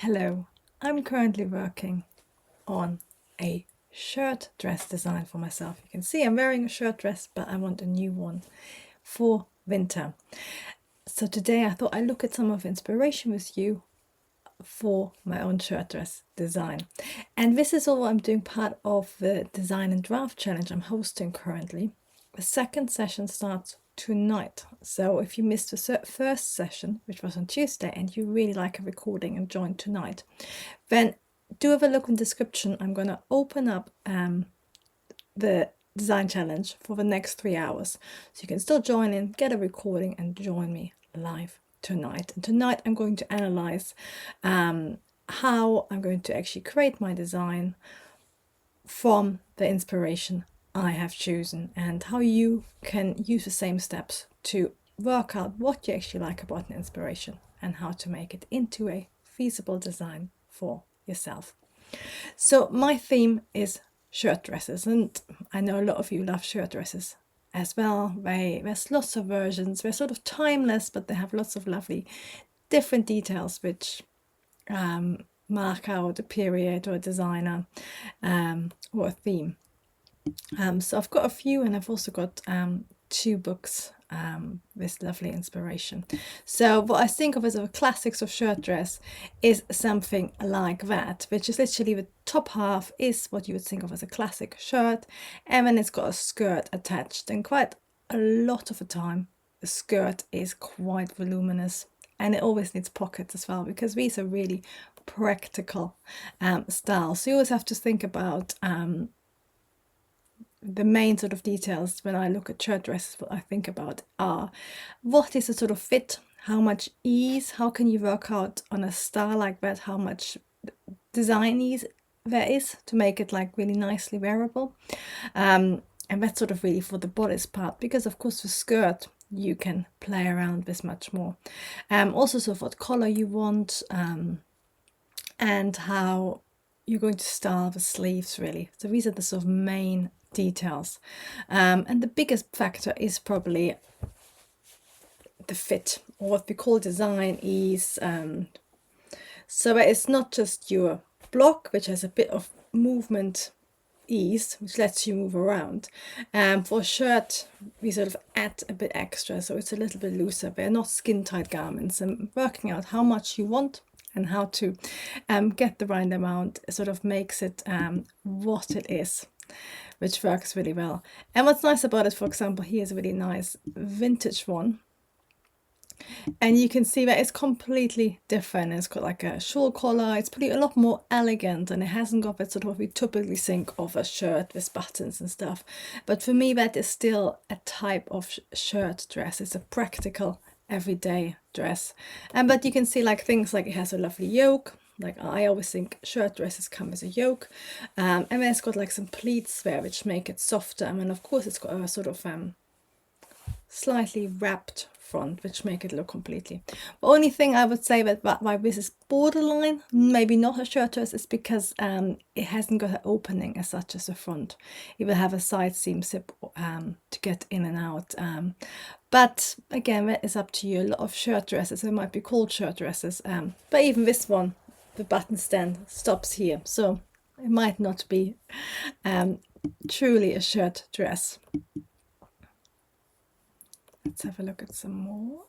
Hello, I'm currently working on a shirt dress design for myself. You can see I'm wearing a shirt dress, but I want a new one for winter. So today I thought I'd look at some of inspiration with you for my own shirt dress design. And this is all I'm doing part of the Design and Draft challenge I'm hosting currently. The second session starts tonight. So if you missed the first session, which was on Tuesday, and you really like a recording and join tonight, then do have a look in the description. I'm going to open up the design challenge for the next 3 hours. So you can still join in, get a recording, and join me live tonight. And tonight I'm going to analyze how I'm going to actually create my design from the inspiration I have chosen, and how you can use the same steps to work out what you actually like about an inspiration and how to make it into a feasible design for yourself. So my theme is shirt dresses, and I know a lot of you love shirt dresses as well. There's lots of versions. They're sort of timeless, but they have lots of lovely different details which mark out a period or a designer or a theme. So I've got a few, and I've also got 2 books with lovely inspiration. So what I think of as a classics of shirt dress is something like that, which is literally the top half is what you would think of as a classic shirt, and then it's got a skirt attached, and quite a lot of the time the skirt is quite voluminous, and it always needs pockets as well, because these are really practical styles. So you always have to think about the main sort of details when I look at shirt dresses. What I think about are, what is the sort of fit, how much ease, how can you work out on a style like that, how much design ease there is to make it like really nicely wearable, and that's sort of really for the bodice part, because of course the skirt you can play around with much more. Also sort of what color you want, and how you're going to style the sleeves really. So these are the sort of main details, and the biggest factor is probably the fit, or what we call design ease. So it's not just your block, which has a bit of movement ease, which lets you move around. For a shirt we sort of add a bit extra, so it's a little bit looser. They're not skin tight garments, and working out how much you want and how to get the right amount sort of makes it what it is, which works really well. And what's nice about it, for example, here's a really nice vintage one, and you can see that it's completely different. It's got like a shawl collar. It's pretty a lot more elegant, and it hasn't got that sort of what we typically think of a shirt with buttons and stuff. But for me, that is still a type of shirt dress. It's a practical everyday dress. But you can see like things like it has a lovely yoke. Like I always think shirt dresses come with a yoke, and then it's got like some pleats there which make it softer, and then of course it's got a sort of slightly wrapped front, which make it look completely. The only thing I would say that why this is borderline maybe not a shirt dress is because it hasn't got an opening as such as the front. It will have a side seam zip to get in and out, but again, that is up to you. A lot of shirt dresses, they might be called shirt dresses, but even this one, the button stand stops here, so it might not be truly a shirt dress. Let's have a look at some more.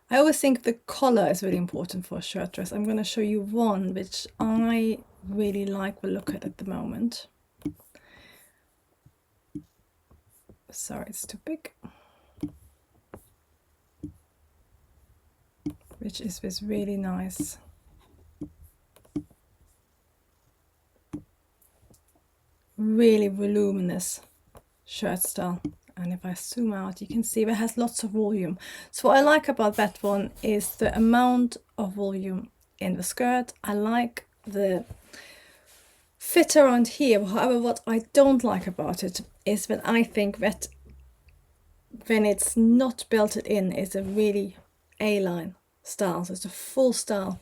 I always think the collar is really important for a shirt dress. I'm going to show you one which I really like the look at the moment. Sorry, it's too big. Which is this really nice really voluminous shirt style, and if I zoom out you can see that has lots of volume. So what I like about that one is the amount of volume in the skirt. I like the fit around here. However, what I don't like about it is that I think that when it's not belted in, it's a really A-line style, so it's a full style,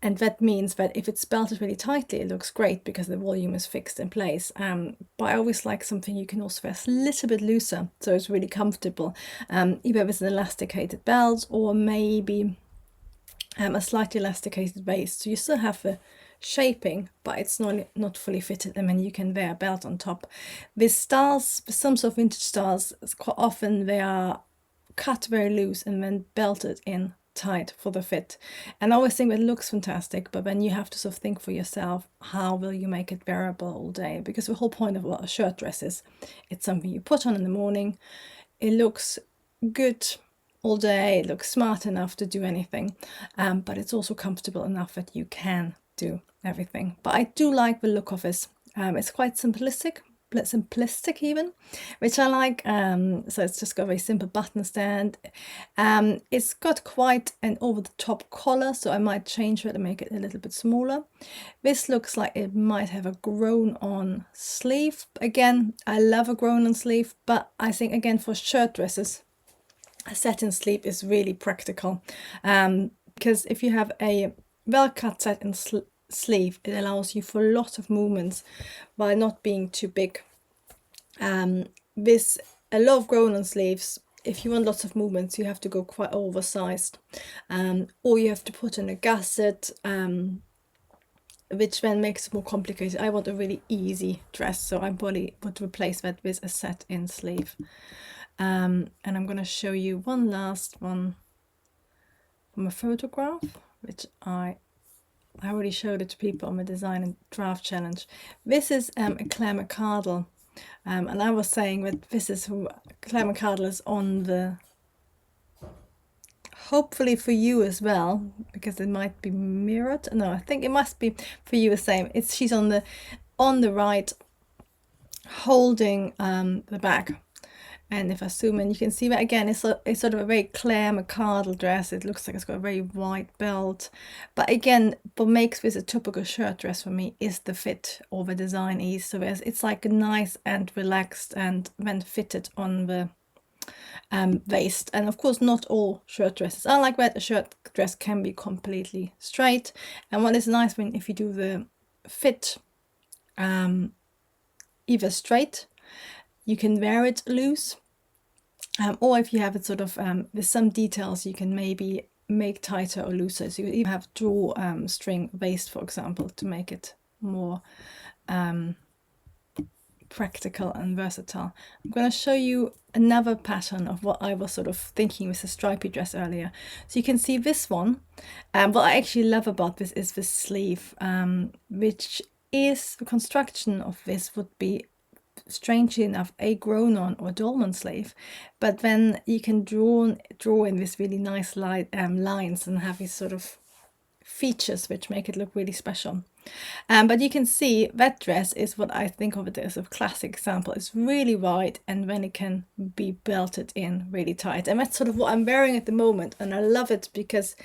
And that means that if it's belted really tightly, it looks great because the volume is fixed in place. But I always like something you can also wear a little bit looser, so it's really comfortable, either with an elasticated belt or maybe a slightly elasticated waist. So you still have the shaping, but it's not fully fitted, and then you can wear a belt on top. With styles, with some sort of vintage styles, quite often they are cut very loose and then belted in tight for the fit. And I always think it looks fantastic, but then you have to sort of think for yourself, how will you make it wearable all day? Because the whole point of what a shirt dress is, it's something you put on in the morning, it looks good all day, it looks smart enough to do anything, but it's also comfortable enough that you can do everything. But I do like the look of this. It's quite simplistic even, which I like. So it's just got a very simple button stand. It's got quite an over-the-top collar, so I might change it and make it a little bit smaller. This looks like it might have a grown-on sleeve. Again, I love a grown-on sleeve, but I think again for shirt dresses, a satin sleeve is really practical, because if you have a well-cut satin sleeve, it allows you for a lot of movements while not being too big. With a lot of grown-on sleeves, if you want lots of movements, you have to go quite oversized, or you have to put in a gusset, which then makes it more complicated. I want a really easy dress, so I probably would replace that with a satin sleeve. And I'm going to show you one last one from a photograph, which I already showed it to people on the Design and Draft Challenge. This is a Claire McCardle, and I was saying that this is who Claire McCardle is on the, hopefully for you as well, because it might be mirrored. No, I think it must be for you the same. She's on the right, holding the bag. And if I zoom in, you can see that again, it's sort of a very Claire McCardle dress. It looks like it's got a very wide belt. But again, what makes this a typical shirt dress for me is the fit or the design ease. So it's like nice and relaxed and then fitted on the waist. And of course, not all shirt dresses are like that. A shirt dress can be completely straight. And what is nice when if you do the fit either straight, you can wear it loose, or if you have it sort of with some details, you can maybe make tighter or looser. So you even have drawstring waist, for example, to make it more practical and versatile. I'm going to show you another pattern of what I was sort of thinking with the stripy dress earlier. So you can see this one. What I actually love about this is the sleeve, which is the construction of this would be, strangely enough, a grown-on or dolman sleeve, but then you can draw in this really nice lines and have these sort of features which make it look really special. But you can see that dress is what I think of it as a classic example. It's really wide, and then it can be belted in really tight, and that's sort of what I'm wearing at the moment, and I love it because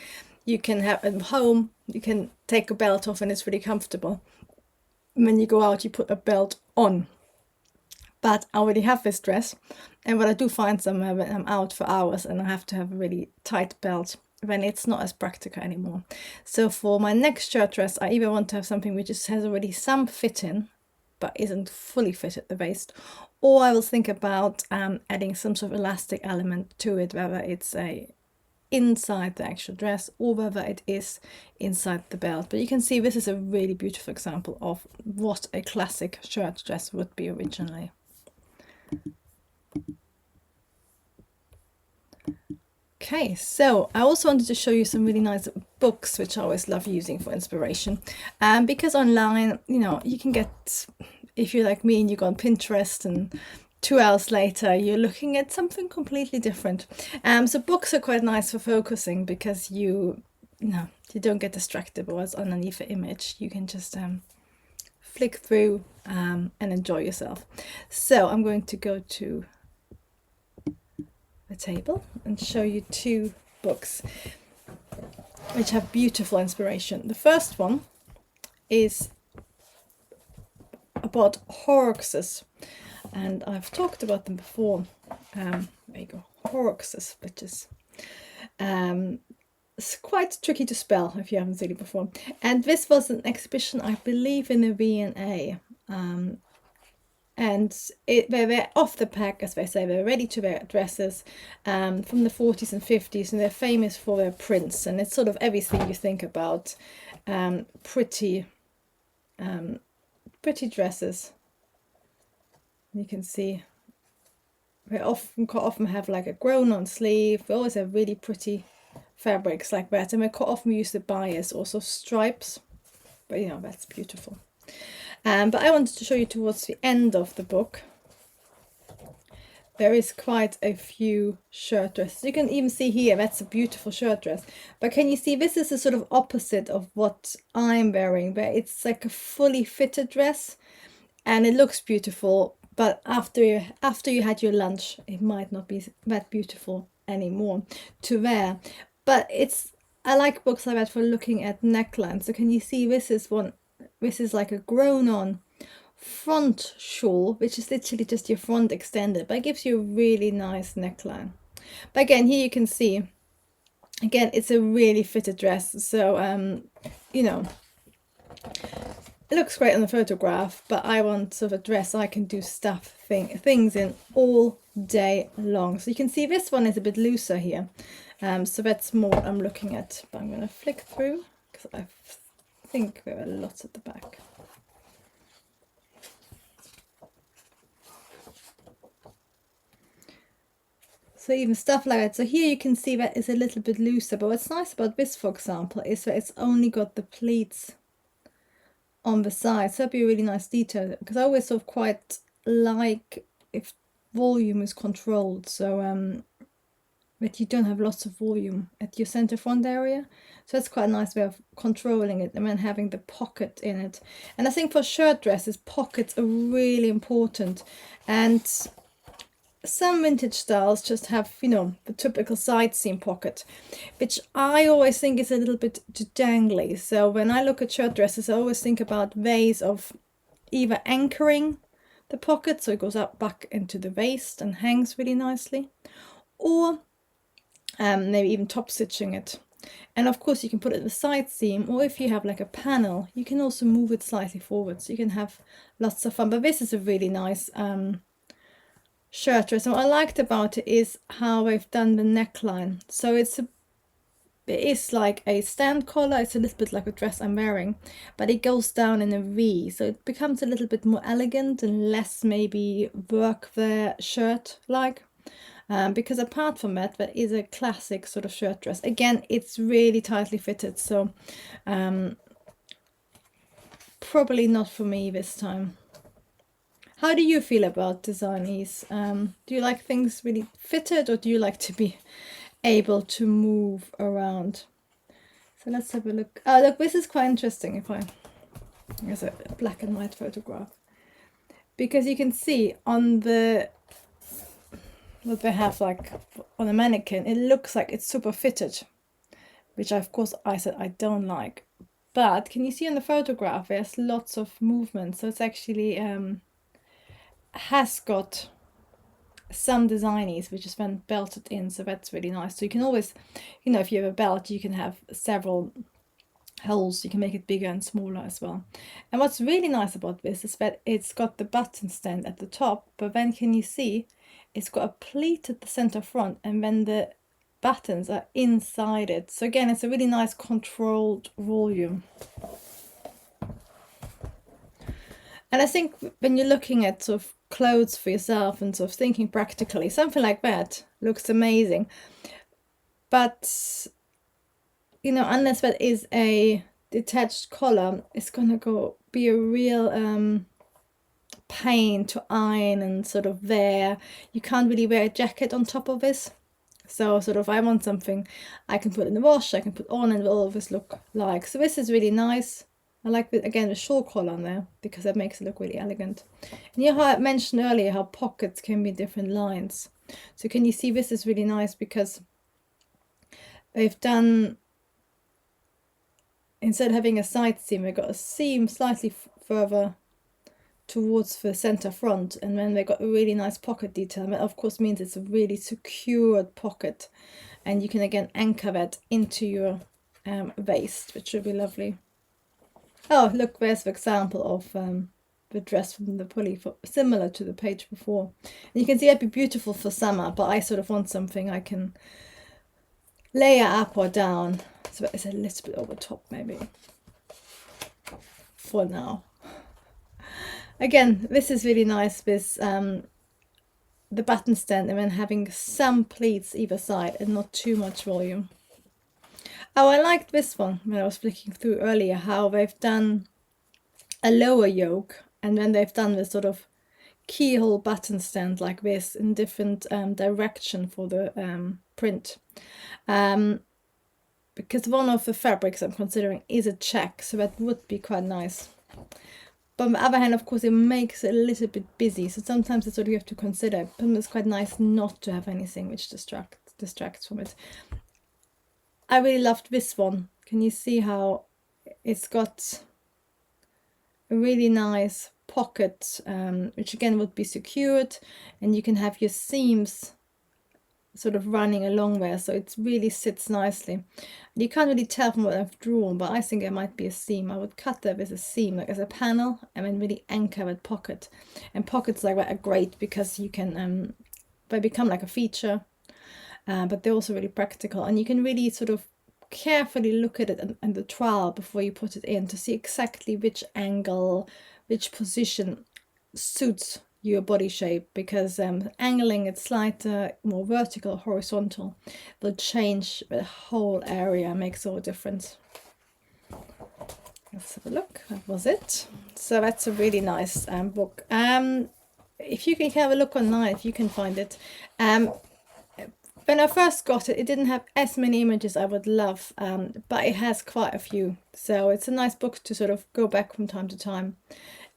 you can have at home, you can take a belt off and it's really comfortable. And when you go out, you put a belt on. But I already have this dress, and when I do find somewhere when I'm out for hours and I have to have a really tight belt, then it's not as practical anymore. So for my next shirt dress, I either want to have something which just has already some fit in, but isn't fully fit at the waist, or I will think about adding some sort of elastic element to it, whether it's inside the actual dress or whether it is inside the belt. But you can see this is a really beautiful example of what a classic shirt dress would be originally. Okay, so I also wanted to show you some really nice books, which I always love using for inspiration. Because online, you can get, if you're like me and you go on Pinterest and 2 hours later you're looking at something completely different. So books are quite nice for focusing because you don't get distracted by what's underneath the image. You can just flick through and enjoy yourself. So I'm going to go to the table and show you 2 books which have beautiful inspiration. The first one is about horcruxes, and I've talked about them before. There you go, horcruxes, which is It's quite tricky to spell if you haven't seen it before. And this was an exhibition, I believe, in the V&A. And they were off the pack, as they say. They're ready-to-wear dresses from the 40s and 50s, and they're famous for their prints. And it's sort of everything you think about pretty dresses. You can see they often have like a grown-on sleeve. They always have really pretty fabrics like that, and we quite often use the bias, also stripes. But you know, that's beautiful. But I wanted to show you towards the end of the book. There is quite a few shirt dresses. You can even see here, that's a beautiful shirt dress. But can you see, this is the sort of opposite of what I'm wearing, where it's like a fully fitted dress and it looks beautiful, but after you had your lunch, it might not be that beautiful anymore to wear. But I like books like that for looking at necklines. So can you see, this is like a grown-on front shawl, which is literally just your front extended, but it gives you a really nice neckline. But again, here you can see, again, it's a really fitted dress. So you know, it looks great on the photograph, but I want sort of a dress I can do things in all day long. So you can see this one is a bit looser here. So that's more what I'm looking at. But I'm going to flick through because I think there are lots at the back. So even stuff like that. So here you can see that is a little bit looser. But what's nice about this, for example, is that it's only got the pleats on the side. So that'd be a really nice detail, because I always sort of quite like if volume is controlled. So that you don't have lots of volume at your center front area. So that's quite a nice way of controlling it, and then having the pocket in it. And I think for shirt dresses, pockets are really important. And some vintage styles just have, you know, the typical side seam pocket, which I always think is a little bit too dangly. So when I look at shirt dresses, I always think about ways of either anchoring the pocket so it goes up back into the waist and hangs really nicely, or maybe even top stitching it. And of course you can put it in the side seam, or if you have like a panel, you can also move it slightly forward, so you can have lots of fun. But this is a really nice shirt dress. And what I liked about it is how they've done the neckline. So it is like a stand collar. It's a little bit like a dress I'm wearing, but it goes down in a V, so it becomes a little bit more elegant and less maybe workwear shirt like. Because apart from that, that is a classic sort of shirt dress. Again, it's really tightly fitted, so probably not for me this time. How do you feel about designees? Do you like things really fitted, or do you like to be able to move around? So let's have a look. Oh, look, this is quite interesting. There's a black and white photograph, because you can see on what they have like on a mannequin, it looks like it's super fitted, which of course I said I don't like. But can you see on the photograph there's lots of movement, so it's actually has got some designees which is then belted in, so that's really nice. So you can always, you know, if you have a belt, you can have several holes, you can make it bigger and smaller as well. And what's really nice about this is that it's got the button stand at the top, but then can you see it's got a pleat at the center front, and then the buttons are inside it. So again, it's a really nice controlled volume. And I think when you're looking at sort of clothes for yourself and sort of thinking practically, something like that looks amazing. But, you know, unless that is a detached collar, it's gonna be a real pain to iron and sort of wear. You can't really wear a jacket on top of this. So sort of I want something I can put in the wash, I can put on, and it will always look like. So this is really nice. I like, again, the shawl collar on there, because that makes it look really elegant. And you know how I mentioned earlier how pockets can be different lines. So can you see this is really nice, because they've done, instead of having a side seam, they've got a seam slightly further towards the center front, and then they got a really nice pocket detail. That of course means it's a really secured pocket, and you can again anchor that into your waist, which should be lovely. Oh, look, there's the example of the dress from the pulley, similar to the page before. And you can see it'd be beautiful for summer, but I sort of want something I can layer up or down. So it's a little bit over top maybe for now. Again, this is really nice with the button stand and then having some pleats either side and not too much volume. Oh, I liked this one when I was flicking through earlier, how they've done a lower yoke and then they've done this sort of keyhole button stand like this in different direction for the print. Because one of the fabrics I'm considering is a check, so that would be quite nice. But on the other hand, of course, it makes it a little bit busy, so sometimes that's what you have to consider. But it's quite nice not to have anything which distracts from it. I really loved this one. Can you see how it's got a really nice pocket, which again would be secured, and you can have your seams sort of running along there, so it really sits nicely. You can't really tell from what I've drawn, but I think it might be a seam. I would cut that with a seam, like as a panel, and then really anchor that pocket. And pockets like that are great because you can, they become like a feature, but they're also really practical, and you can really sort of carefully look at it and the trowel before you put it in to see exactly which angle, which position suits your body shape, because angling it slightly more vertical, horizontal will change the whole area, makes all the difference. Let's have a look. That was it. So that's a really nice book. If you can have a look online, if you can find it. When I first got it, it didn't have as many images I would love, but it has quite a few. So it's a nice book to sort of go back from time to time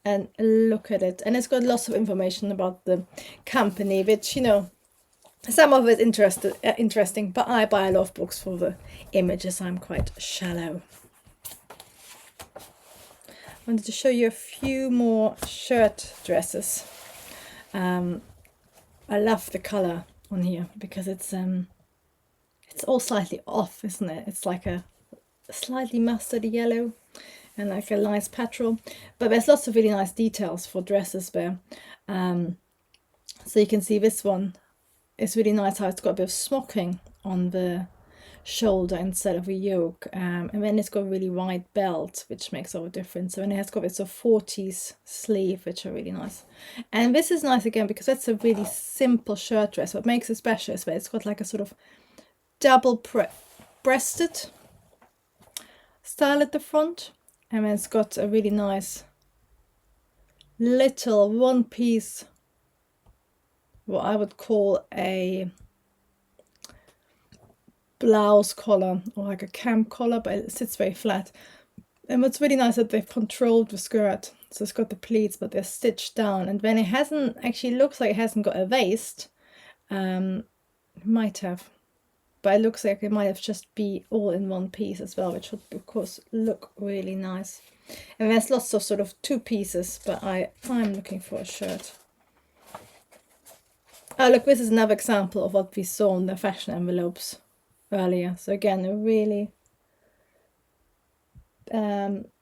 and look at it. And it's got lots of information about the company, which, you know, some of it interesting, but I buy a lot of books for the images. I'm quite shallow. I wanted to show you a few more shirt dresses. I love the color on here because it's all slightly off, isn't it? It's like a slightly mustardy yellow and like a nice petrol, but there's lots of really nice details for dresses there. So you can see this one is really nice, how it's got a bit of smocking on the shoulder instead of a yoke, and then it's got a really wide belt, which makes all the difference. So, and it has got this 40s sleeve, which are really nice. And this is nice again because that's a really simple shirt dress. What makes it special is that it's got like a sort of double breasted style at the front, and then it's got a really nice little one piece, what I would call a blouse collar or like a camp collar, but it sits very flat. And what's really nice is that they've controlled the skirt, so it's got the pleats but they're stitched down, and then it hasn't actually, looks like it hasn't got a waist. It might have, but it looks like it might have just be all in one piece as well, which would of course look really nice. And there's lots of sort of two pieces, but I'm looking for a shirt. Oh look, this is another example of what we saw in the fashion envelopes earlier. So again, a really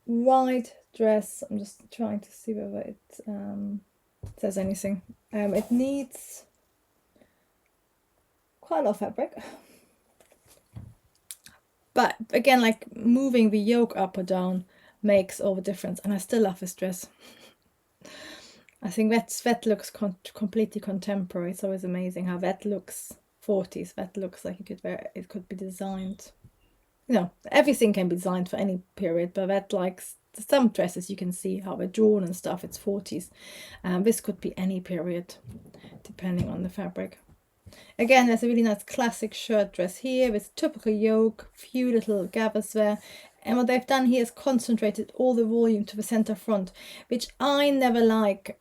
wide dress. I'm just trying to see whether it says anything. It needs quite a lot of fabric, but again, like moving the yoke up or down makes all the difference. And I still love this dress. I think that looks completely contemporary. It's always amazing how that looks 40s. That looks like it could be designed. You know, everything can be designed for any period, but that, like some dresses you can see how they're drawn and stuff, it's 40s. This could be any period depending on the fabric. Again, there's a really nice classic shirt dress here with typical yoke, few little gathers there. And what they've done here is concentrated all the volume to the center front, which I never like,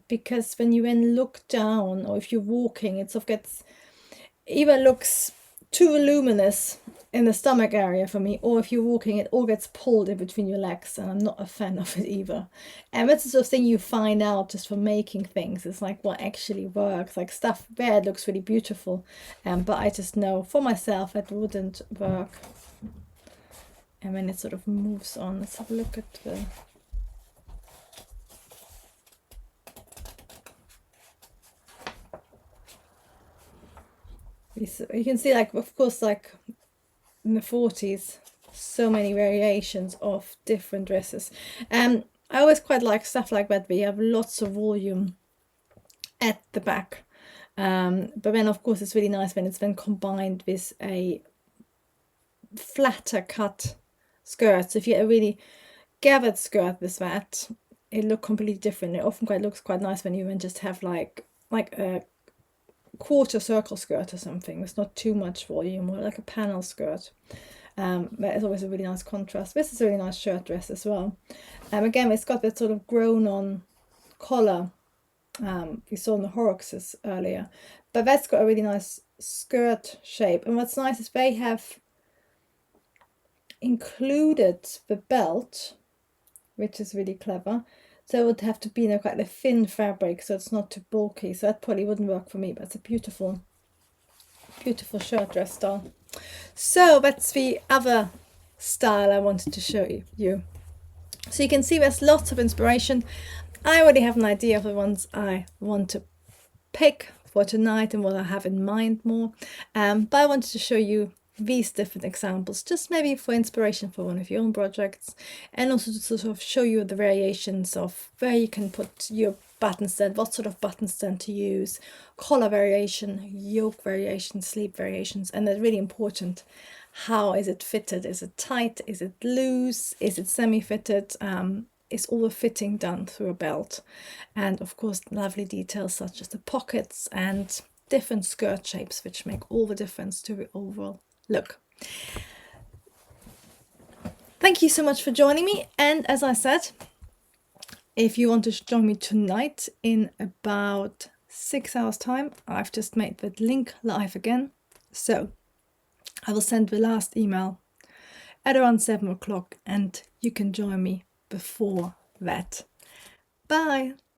because when you then look down, or if you're walking, it sort of gets, either looks too voluminous in the stomach area for me, or if you're walking, it all gets pulled in between your legs, and I'm not a fan of it either. And that's the sort of thing you find out just from making things. It's like what actually works, like stuff where it looks really beautiful, but I just know for myself it wouldn't work. And when it sort of moves on, let's have a look at the... You can see, like, of course, like in the 40s, so many variations of different dresses. I always quite like stuff like that, where you have lots of volume at the back. But then, of course, it's really nice when it's then combined with a flatter cut skirt. So if you get a really gathered skirt with that, it looks completely different. It often looks quite nice when you even just have like a quarter circle skirt or something. It's not too much volume, or like a panel skirt. That is always a really nice contrast. This is a really nice shirt dress as well. Again, it's got that sort of grown on collar we saw in the Horrocks earlier, but that's got a really nice skirt shape. And what's nice is they have included the belt, which is really clever. So it would have to be in quite a thin fabric, so it's not too bulky. So that probably wouldn't work for me, but it's a beautiful, beautiful shirt dress style. So that's the other style I wanted to show you. So you can see there's lots of inspiration. I already have an idea of the ones I want to pick for tonight and what I have in mind more. But I wanted to show you these different examples, just maybe for inspiration for one of your own projects, and also to sort of show you the variations of where you can put your button stand, what sort of button stand to use, collar variation, yoke variation, sleeve variations, and that's really important. How is it fitted? Is it tight? Is it loose? Is it semi-fitted? Is all the fitting done through a belt? And of course, lovely details such as the pockets and different skirt shapes, which make all the difference to the overall look. Thank you so much for joining me. And as I said, if you want to join me tonight in about 6 hours time, I've just made that link live again. So I will send the last email at around 7 o'clock, and you can join me before that. Bye.